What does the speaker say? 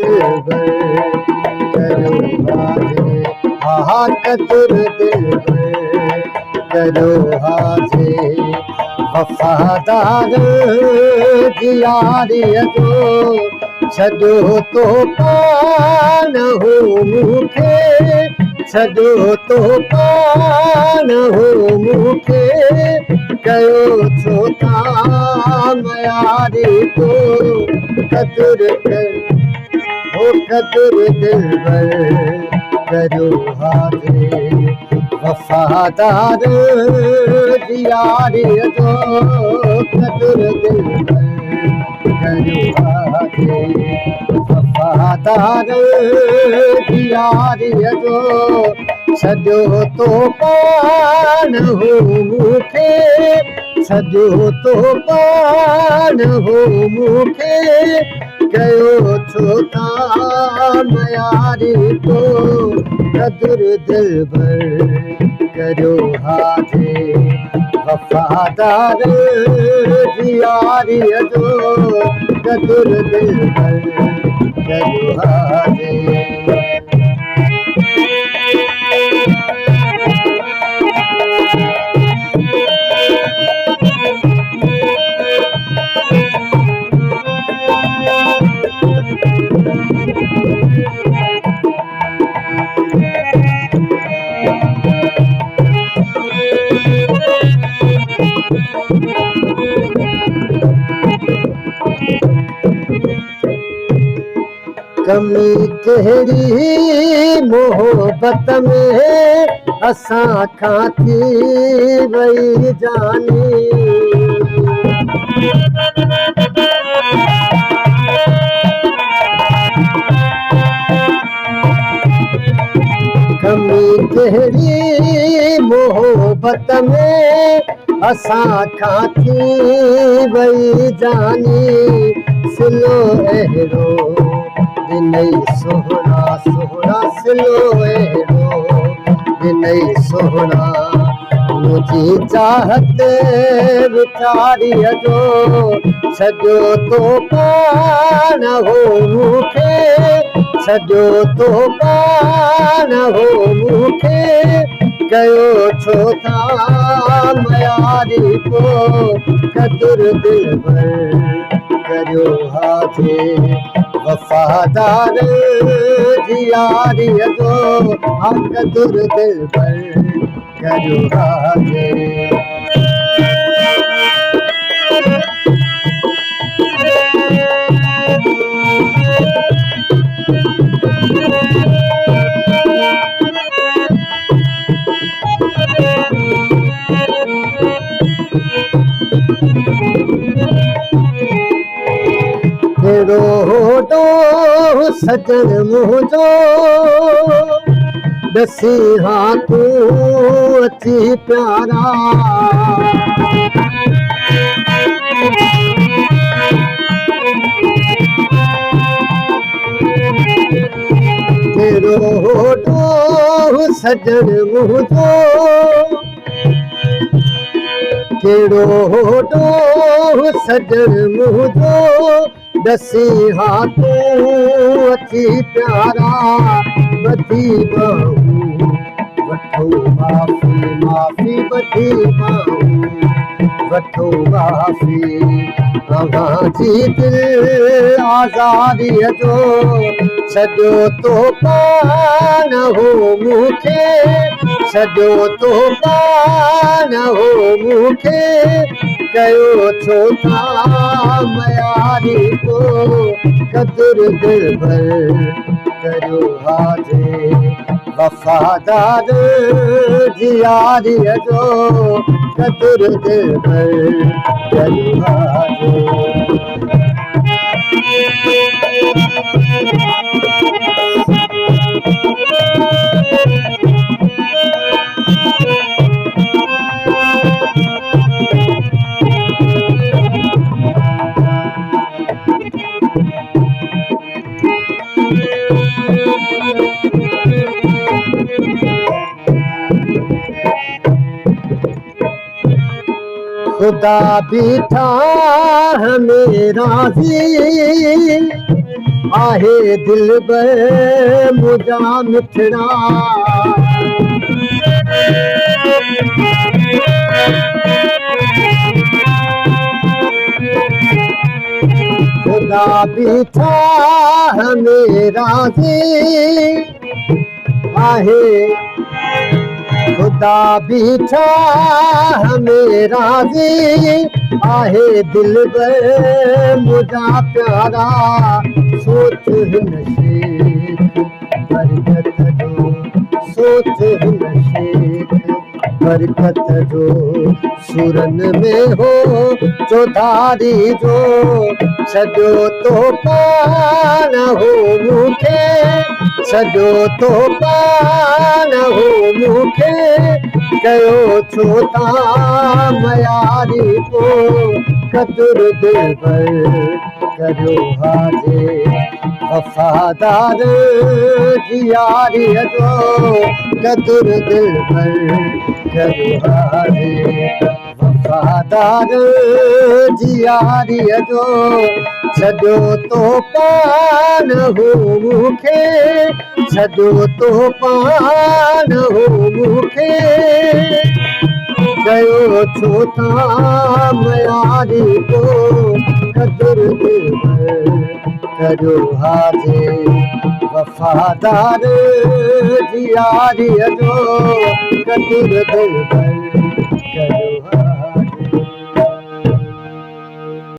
दिलबर करो हाजे हाँ कदर दिलबर करो हाजे वफादार यारी जो छॾो तो पान हो मूंखे छॾो तो पान हो मूंखे कयो छो था मयारी को कदर कर हो कदर दिलबर करो हाजे वफादार यारी जो कदर दिलबर करो हाजे वफादार यारी जो छॾो तो पान हो मूंखे छॾो तो पान हो मूंखे कयो छो था मयारी को कदर दिलबर करो हाजे वफादार यारी जो कदर दिलबर करो हाजे कमी कहिड़ी मोहब्बत में असां खां थी वई जानी कमी कहिड़ी मोहब्बत में असां खां थी वई जानी सिलो अहिड़ो नहीं सोहना सोहना सिलो अहिड़ो नहीं सोहना मुझी चाहत विचारी जो छॾो तो पान हो मूंखे छॾो तो पान हो मूंखे कयो छो था मयारी को कदर दिलबर करो हाजे वफादार यारी जो हाँ कदर दिलबर करो हाजे रोडो सजन मुझो दसी हाँ तू अची प्यारा रोडो सजन मुझो केड़ो होडो सजन मुझो दसी हाँ तू अची प्यारा बधी बाहू वठो माफ़ी माफ़ी बधी बाहू वठो माफ़ी तव्हांजी दिल आज़ादी जो छॾो तो पान हो मूंखे छॾो तो पान हो मूंखे कयो छो था मयारी को कदर दिलबर करो हाजे वफादार यारी जो कदर दिलबर करो हाजे खुदा बीठा हमें राजी आहे दिलबर मुंहिंजा मिठड़ा खुदा बीठा मेरा जी आहे खुदा बीठा मेरा जी आहे दिलबर मुंहिंजा प्यारा सोच हिन शेख बरकत जो सोच हिन शेख बरकत जो सुरन में हो चौधारी जो सॼो तो पान हो मूंखे सॼो तो पान हो मूंखे कयो छो था मयारी पो कदुर दिलबर करियो हाजे वफ़ादार जी यारीअ जो कदुर दिलबर करियो हाजे वफ़ादार जी यारीअ जो सॼो तो पान हो मूंखे सॼो तो पान हो मूंखे कयो छो था मयारी को कदुर दिलबर करियो हाजे वफ़ादार जी यारीअ जो कदुर दिलबर